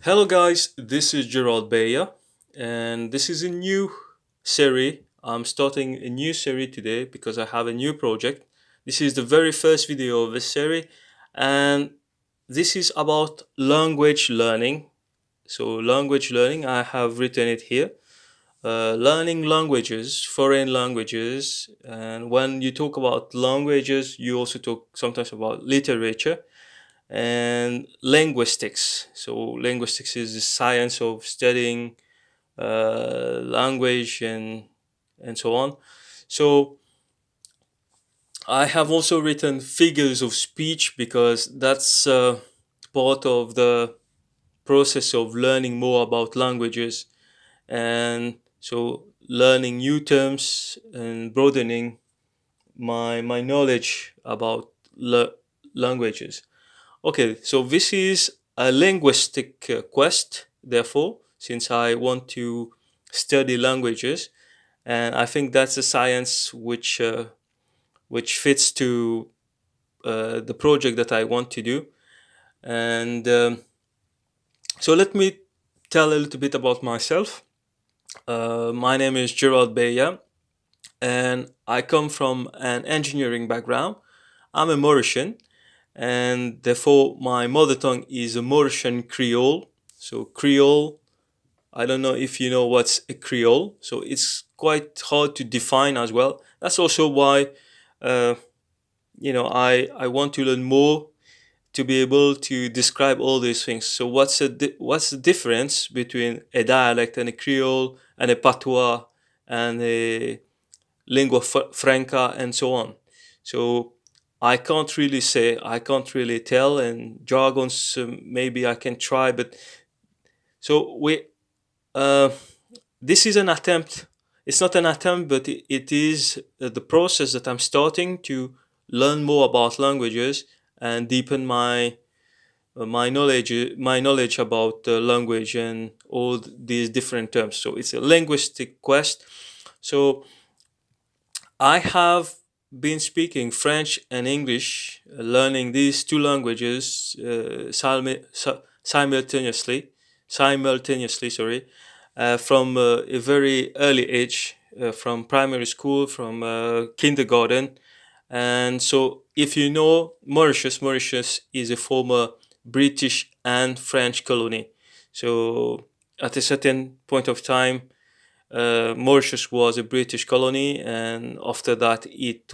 Hello, guys. This is Gerald Beya, and this is a new series. I'm starting a new series today because I have a new project. This is the very first video of this series, and this is about language learning. So, language learning, I have written it here. Learning languages, foreign languages, and when you talk about languages, you also talk sometimes about literature and linguistics. So linguistics is the science of studying language and so on. So I have also written figures of speech because that's part of the process of learning more about languages, and so learning new terms and broadening my knowledge about languages. Okay, so this is a linguistic quest, therefore, since I want to study languages, and I think that's a science which fits to the project that I want to do. And so let me tell a little bit about myself. My name is Gerald Beya, and I come from an engineering background. I'm a Mauritian, and therefore my mother tongue is a Mauritian Creole. So Creole, I don't know if you know what's a Creole. So it's quite hard to define as well. That's also why uh, I want to learn more to be able to describe all these things. So what's the difference between a dialect and a Creole and a patois and a lingua franca and so on? So I can't really tell, and jargons maybe I can try, but so we uh, this is an attempt. It's not an attempt, but it is the process that I'm starting to learn more about languages and deepen my knowledge about language and all these different terms. So it's a linguistic quest. So I have been speaking French and English, learning these two languages simultaneously, sorry, from a very early age, from primary school, from kindergarten. And so, if you know Mauritius is a former British and French colony. So, at a certain point of time, Mauritius was a British colony, and after that, it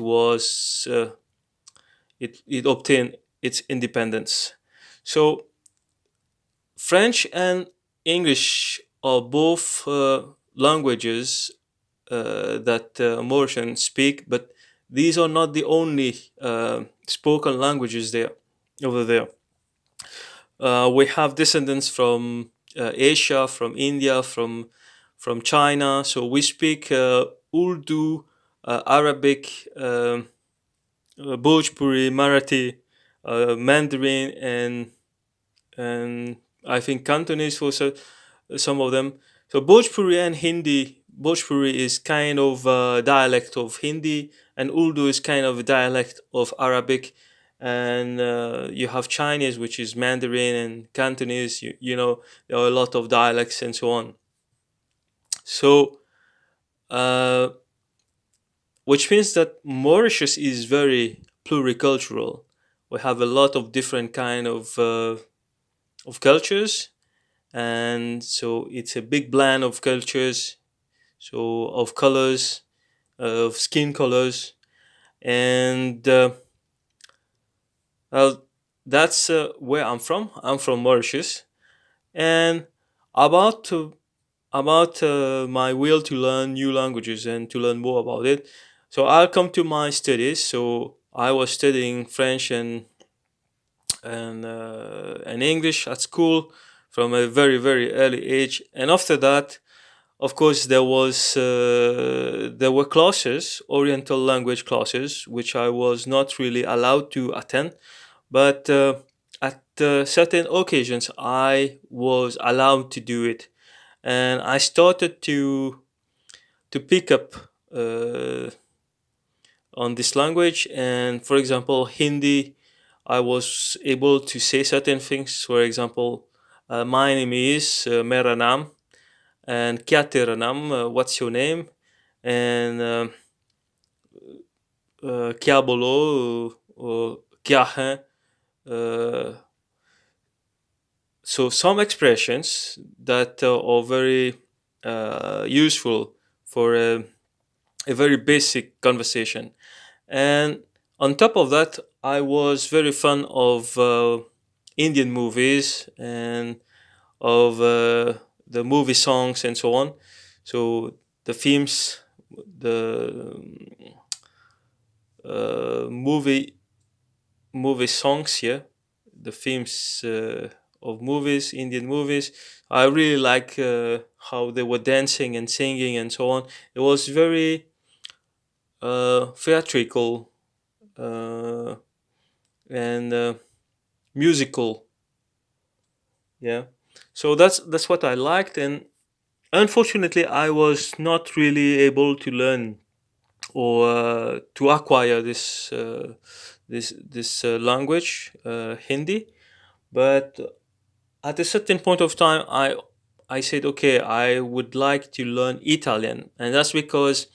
obtained its independence. So French and English are both languages that Mauritians speak, but these are not the only spoken languages there over there. We have descendants from Asia, from India, from China. So we speak Urdu, Arabic, Bhojpuri, Marathi, Mandarin, and I think Cantonese for some of them. So Bhojpuri and Hindi. Bhojpuri is kind of a dialect of Hindi, and Urdu is kind of a dialect of Arabic. And you have Chinese, which is Mandarin, and Cantonese. There are a lot of dialects and so on. So, uh, which means that Mauritius is very pluricultural. We have a lot of different kind of cultures, and so it's a big blend of cultures, so of colors, of skin colors, and well, that's where I'm from. I'm from Mauritius, and about to, about my will to learn new languages and to learn more about it. So I'll come to my studies. So I was studying French and English at school from a very early age, and after that, of course, there were classes, Oriental language classes, which I was not really allowed to attend, but at certain occasions I was allowed to do it, and I started to pick up uh, on this language. And for example, Hindi, I was able to say certain things. For example, My name is Mera Naam, and Kya Tera Naam, what's your name? And Kya Bolo, or Kya Hai? Uh, so some expressions that are very useful for a very basic conversation. And on top of that, I was very fond of Indian movies and of the movie songs and so on. So the themes, the movie songs here, the themes of movies, Indian movies. I really like how they were dancing and singing and so on. It was very theatrical uh, and musical. Yeah, so that's what I liked, and unfortunately, I was not really able to learn or to acquire this language, Hindi. But at a certain point of time, I said, okay, I would like to learn Italian, and that's because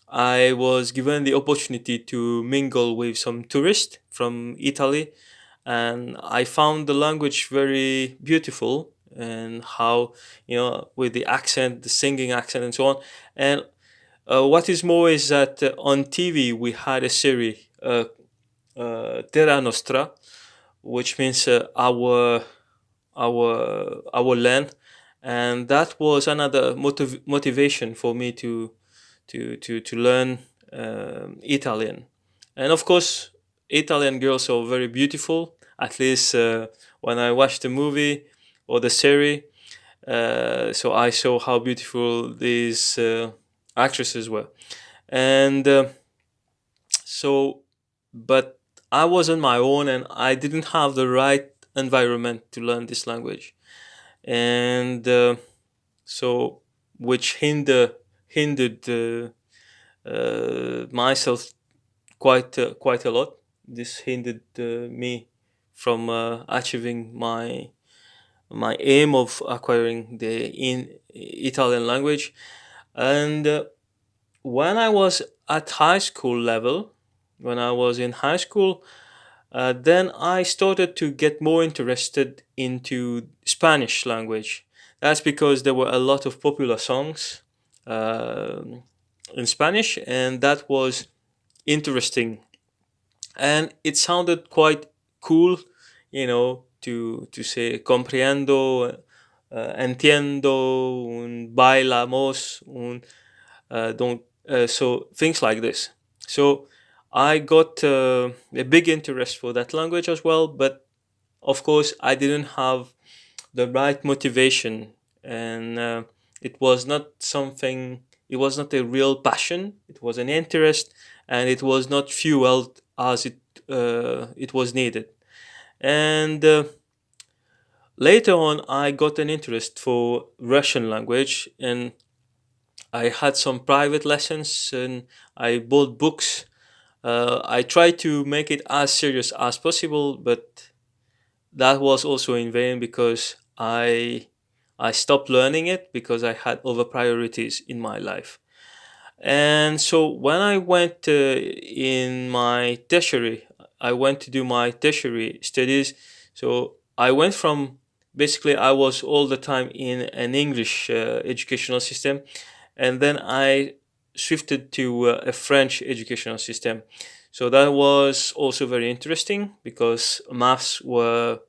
I was given the opportunity to mingle with some tourists from Italy, and I found the language very beautiful, and how, with the accent, the singing accent, and so on. And what is more is that on TV we had a series, Terra Nostra, which means our land, and that was another motivation for me to learn Italian. And of course, Italian girls are very beautiful. At least when I watched the movie or the series, so I saw how beautiful these actresses were. And so, but I was on my own, and I didn't have the right environment to learn this language, and so which hindered myself quite a lot. This hindered me from achieving my aim of acquiring the Italian language. And when I was at high school level, when I was in high school, then I started to get more interested into Spanish language. That's because there were a lot of popular songs in Spanish, and that was interesting, and it sounded quite cool, to say comprendo, entiendo, un bailamos, un don't so things like this. So I got a big interest for that language as well, but of course I didn't have the right motivation, and it was not something. It was not a real passion. It was an interest, and it was not fueled as it was needed. And later on, I got an interest for Russian language, and I had some private lessons, and I bought books. I tried to make it as serious as possible, but that was also in vain because I stopped learning it because I had other priorities in my life. And so when I went in my tertiary, I went to do my tertiary studies. So I went from, basically I was all the time in an English educational system, and then I shifted to a French educational system. So that was also very interesting because maths were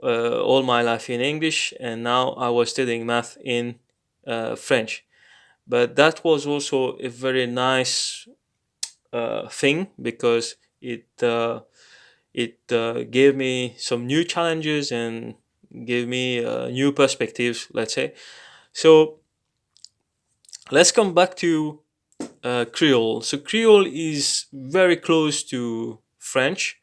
all my life in English, and now I was studying math in French. But that was also a very nice thing because it gave me some new challenges and gave me new perspectives, let's say. So let's come back to Creole. So Creole is very close to French,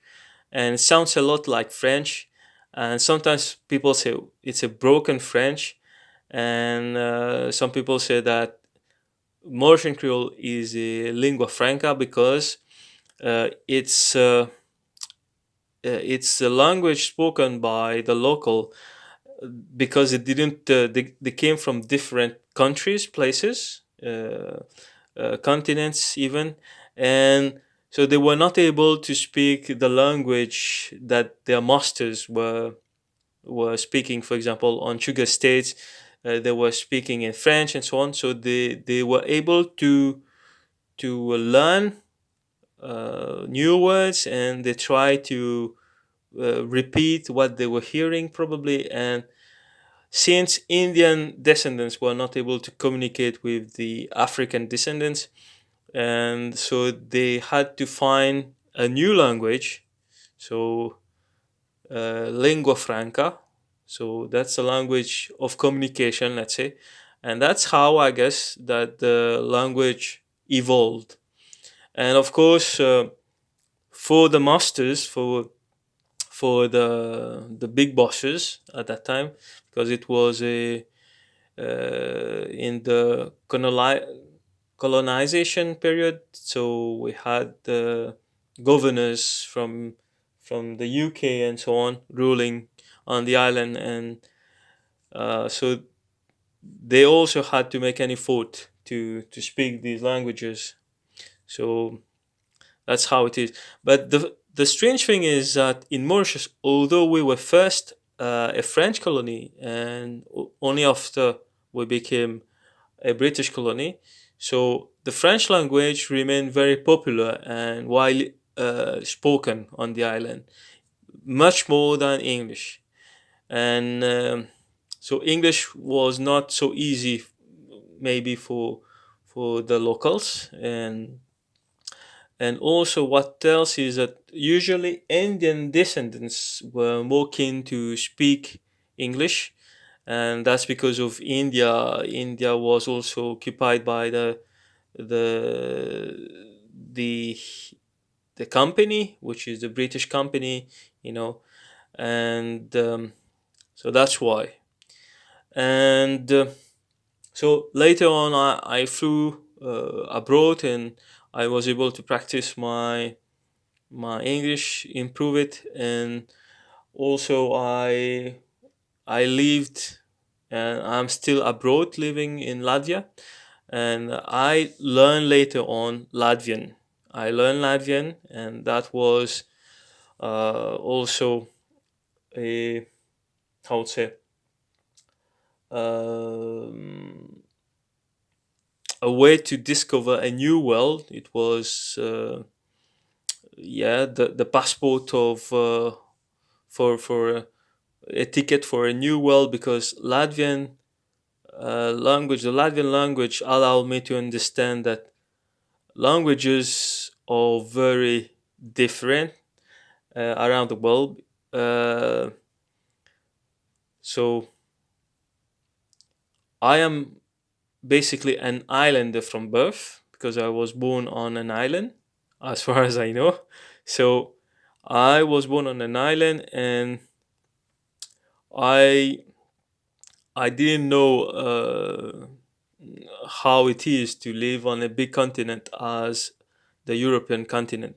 and it sounds a lot like French. And sometimes people say it's a broken French, and some people say that Mauritian Creole is a lingua franca because it's the language spoken by the local. because it didn't. They came from different countries, places, continents, even, and so they were not able to speak the language that their masters were speaking. For example, on sugar states, they were speaking in French and so on. So they were able to learn new words, and they try to repeat what they were hearing probably. And since Indian descendants were not able to communicate with the African descendants, and so they had to find a new language. So lingua franca. So that's a language of communication, let's say, and that's how I guess that the language evolved. And of course, for the masters, for the big bosses at that time, because it was a in the colonization period. So we had the governors from the UK and so on ruling on the island, and so they also had to make an effort to speak these languages. So that's how it is. But the strange thing is that in Mauritius, although we were first a French colony, and only after we became a British colony, so the French language remained very popular and widely spoken on the island, much more than English. And so English was not so easy, maybe for the locals. And also, what else is that usually Indian descendants were more keen to speak English, and that's because of India. India was also occupied by the the the company, which is the British company, you know, and so that's why. And so later on, I flew abroad, and I was able to practice my English, improve it, and also I lived, and I'm still abroad living in Latvia, and I learned later on Latvian. I learned Latvian, and that was also a, how to say, um, a way to discover a new world. It was yeah, the passport of for a ticket for a new world, because the Latvian language allowed me to understand that languages are very different around the world. Uh, so I am basically an islander from birth, because I was born on an island, as far as I know. So I was born on an island, and I I didn't know how it is to live on a big continent as the European continent,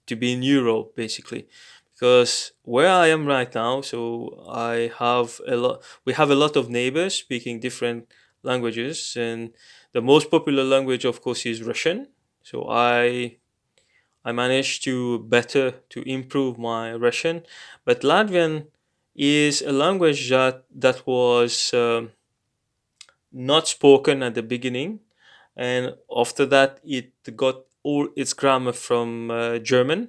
to be in Europe basically. Because where I am right now, so I have a lot. We have a lot of neighbors speaking different languages, and the most popular language, of course, is Russian. So I managed to improve my Russian, but Latvian is a language that was not spoken at the beginning, and after that it got all its grammar from German.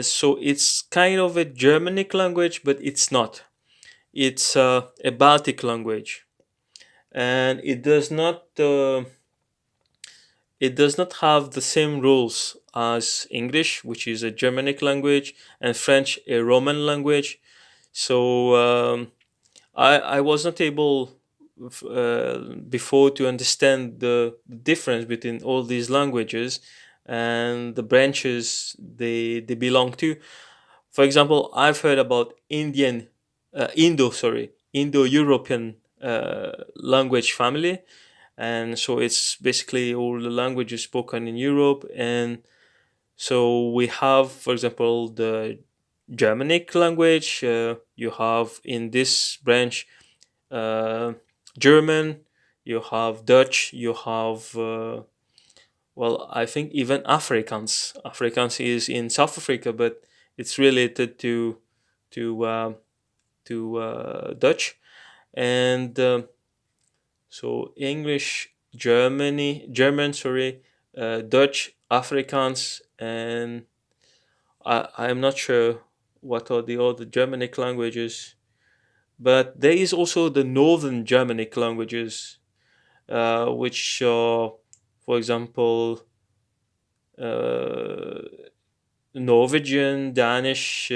So it's kind of a Germanic language, but it's not. It's a Baltic language, and it does not have the same rules as English, which is a Germanic language, and French, a Roman language. So I was not able before to understand the difference between all these languages and the branches they belong to. For example, I've heard about Indo-European language family, and so it's basically all the languages spoken in Europe. And so we have, for example, the Germanic language. You have in this branch uh, German, you have Dutch, you have well, I think even Afrikaans. Afrikaans is in South Africa, but it's related to Dutch, and so English, German, Dutch, Afrikaans, and I'm not sure what are the other Germanic languages, but there is also the Northern Germanic languages, which are, for example, uh, Norwegian, Danish,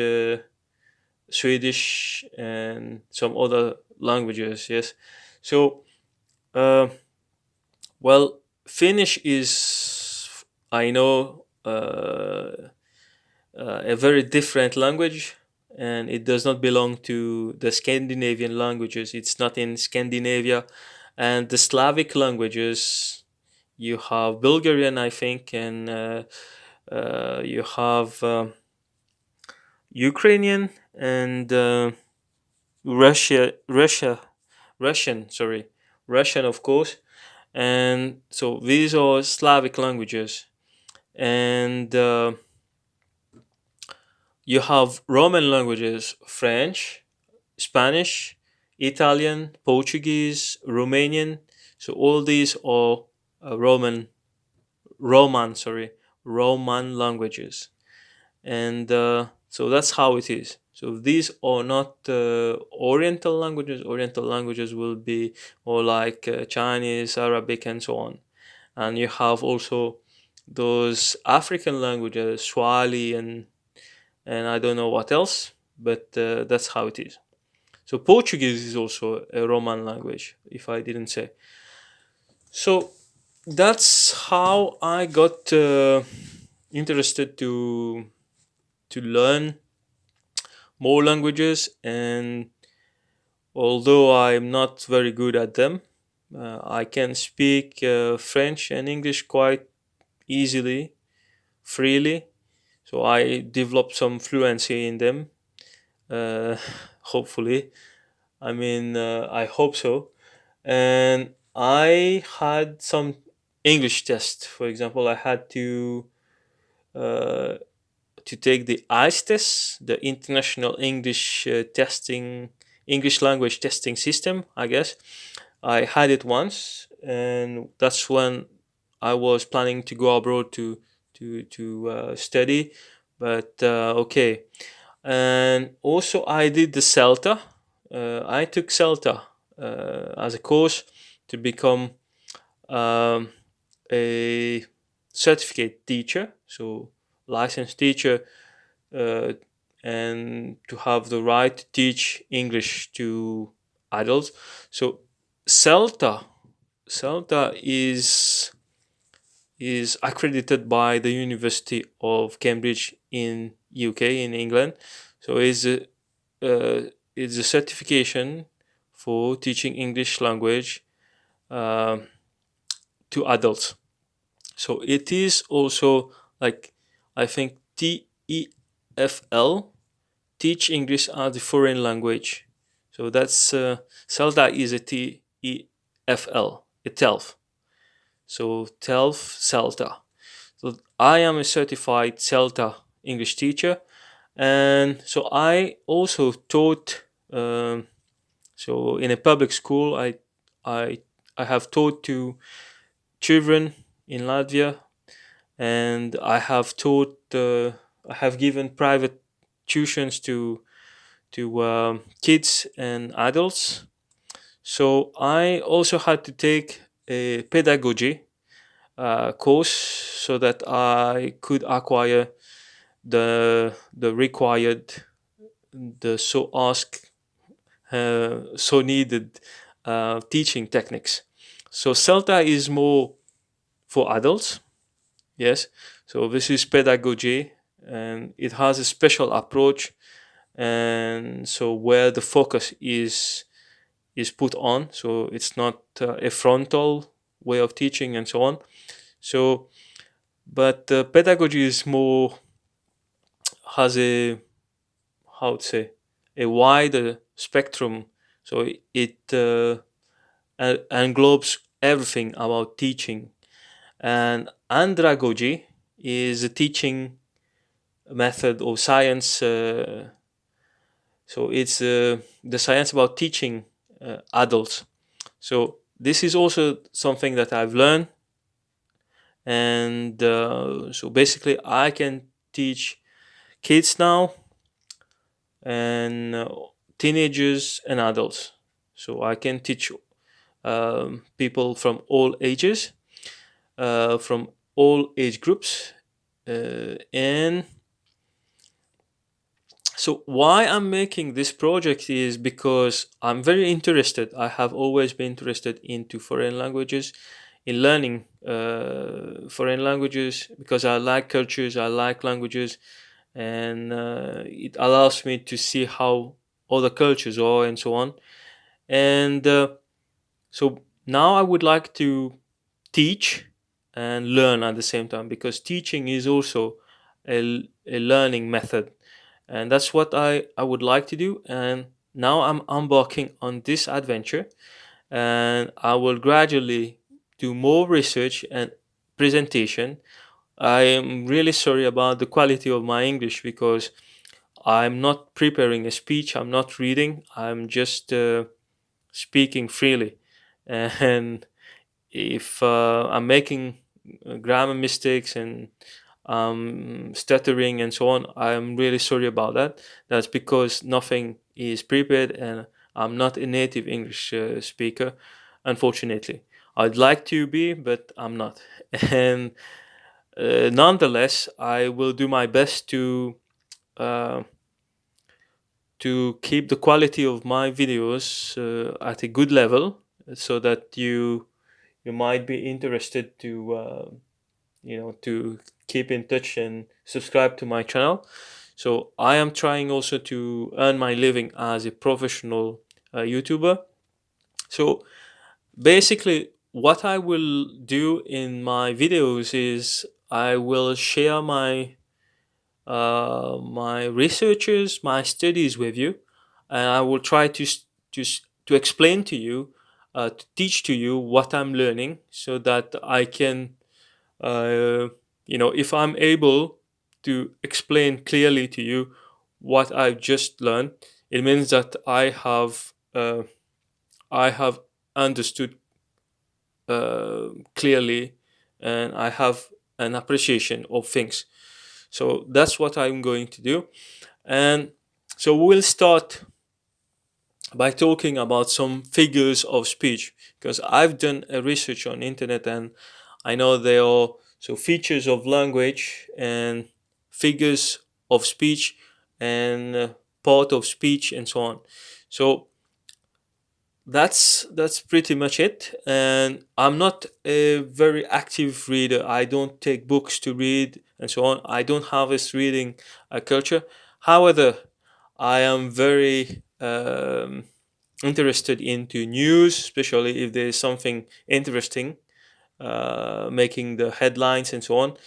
Swedish, and some other languages. Yes, so uh, well, Finnish is, I know, a very different language, and it does not belong to the Scandinavian languages. It's not in Scandinavia, and the Slavic languages. You have Bulgarian, I think, and you have Ukrainian and Russia, Russia, Russian. Sorry, Russian, of course. And so these are Slavic languages, and you have Roman languages: French, Spanish, Italian, Portuguese, Romanian. So all these are Roman, Roman languages, and so that's how it is. So these are not Oriental languages. Oriental languages will be more like Chinese, Arabic, and so on. And you have also those African languages, Swahili, and I don't know what else, but that's how it is. So Portuguese is also a Roman language, if I didn't say. So that's how I got interested to learn more languages, and although I'm not very good at them, I can speak French and English quite easily, freely. So I developed some fluency in them. Uh, hopefully, I mean, I hope so. And I had some English tests. For example, I had uh, to take the ICE test, the International English Language Testing System, I guess. I had it once, and that's when I was planning to go abroad to study. But okay, and also I did the CELTA. I took CELTA as a course to become um, a certificate teacher, so licensed teacher, uh, and to have the right to teach English to adults. So CELTA, CELTA is accredited by the University of Cambridge in UK in England. So it's a certification for teaching English language uh, to adults. So it is also like, I think, TEFL, teach English as a foreign language. So that's CELTA is a TEFL, a TELF. So TELF CELTA. So I am a certified CELTA English teacher, and so I also taught. So in a public school, I I have taught to children in Latvia, and I have taught. I have given private tuitions to kids and adults. So I also had to take a pedagogy course so that I could acquire the required, the so asked, so needed teaching techniques. So CELTA is more for adults, yes. So this is pedagogy, and it has a special approach, and so where the focus is put on. So it's not a frontal way of teaching and so on. So, but pedagogy is more, has a how to say, a wider spectrum. So it englobes everything about teaching. And andragogy is a teaching method or science. So it's the science about teaching adults. So this is also something that I've learned, and so basically I can teach kids now, and teenagers and adults. So I can teach people from all ages, from all age groups, and so why I'm making this project is because I'm very interested. I have always been interested into foreign languages, in learning foreign languages, because I like cultures, I like languages, and it allows me to see how other cultures are and so on. And so now I would like to teach and learn at the same time, because teaching is also a learning method, and that's what I would like to do. And now I'm embarking on this adventure, and I will gradually do more research and presentation. I am really sorry about the quality of my English, because I'm not preparing a speech, I'm not reading, I'm just speaking freely. And if I'm making grammar mistakes and stuttering and so on, I'm really sorry about that. That's because nothing is prepared, and I'm not a native English speaker, unfortunately. I'd like to be, but I'm not. And nonetheless, I will do my best uh, to keep the quality of my videos at a good level, so that you might be interested to to keep in touch and subscribe to my channel. So I am trying also to earn my living as a professional YouTuber. So basically, what I will do in my videos is I will share my researches, my studies with you, and I will try to explain to you, to teach to you what I'm learning, so that I can, uh, if I'm able to explain clearly to you what I've just learned, it means that I have understood clearly, and I have an appreciation of things. So that's what I'm going to do. And so we'll start by talking about some figures of speech, because I've done a research on internet, and I know there are so features of language and figures of speech and part of speech and so on. So that's pretty much it. And I'm not a very active reader. I don't take books to read and so on. I don't have this reading culture. However, I am very interested into news, especially if there is something interesting making the headlines and so on.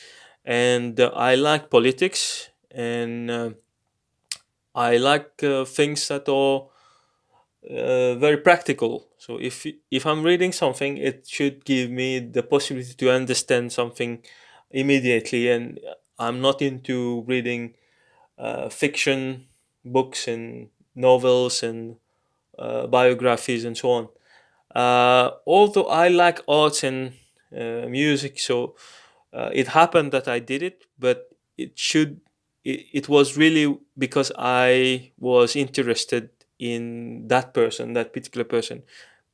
And I like politics, and I like things that are very practical. So if I'm reading something, it should give me the possibility to understand something immediately. And I'm not into reading fiction books and novels and biographies and so on. Although I like arts and music, so it happened that I did it, but it was really because I was interested in that particular person.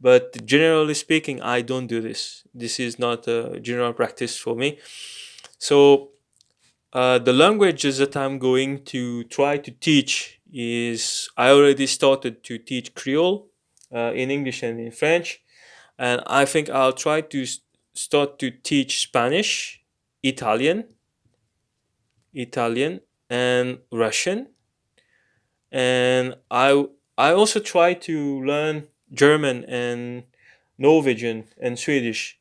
But generally speaking, I don't do this. This is not a general practice for me. So the languages that I'm going to try to teach is, I already started to teach Creole in English and in French, and I think I'll try to start to teach Spanish, Italian, Italian, and Russian, and I also try to learn German and Norwegian and Swedish.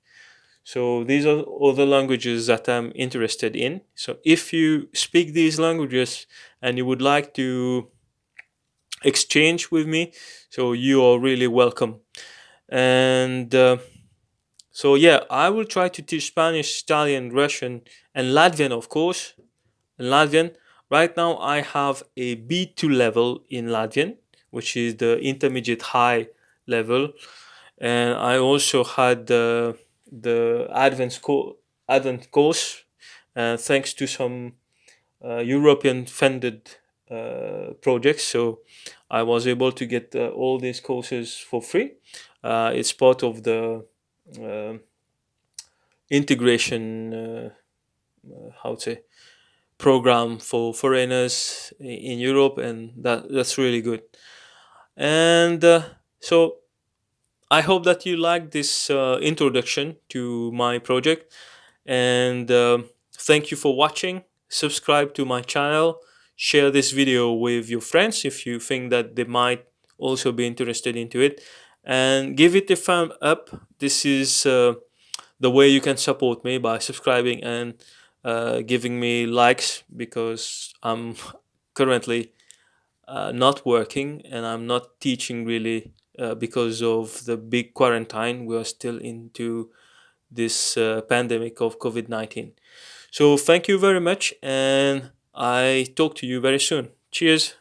So these are all the languages that I'm interested in. So if you speak these languages and you would like to exchange with me. So you are really welcome. And so yeah, I will try to teach Spanish, Italian, Russian, and Latvian, of course. Latvian. Right now, I have a B2 level in Latvian, which is the intermediate high level, and I also had the advanced course, thanks to some European funded projects. So I was able to get all these courses for free. It's part of the uh, integration, how to say, program for foreigners in Europe, and that's really good. And so I hope that you like this introduction to my project, and thank you for watching. Subscribe to my channel, share this video with your friends if you think that they might also be interested into it, and give it a thumb up. This is the way you can support me, by subscribing and giving me likes, because I'm currently not working and I'm not teaching really, because of the big quarantine. We are still into this pandemic of COVID-19. So thank you very much, and I talk to you very soon. Cheers.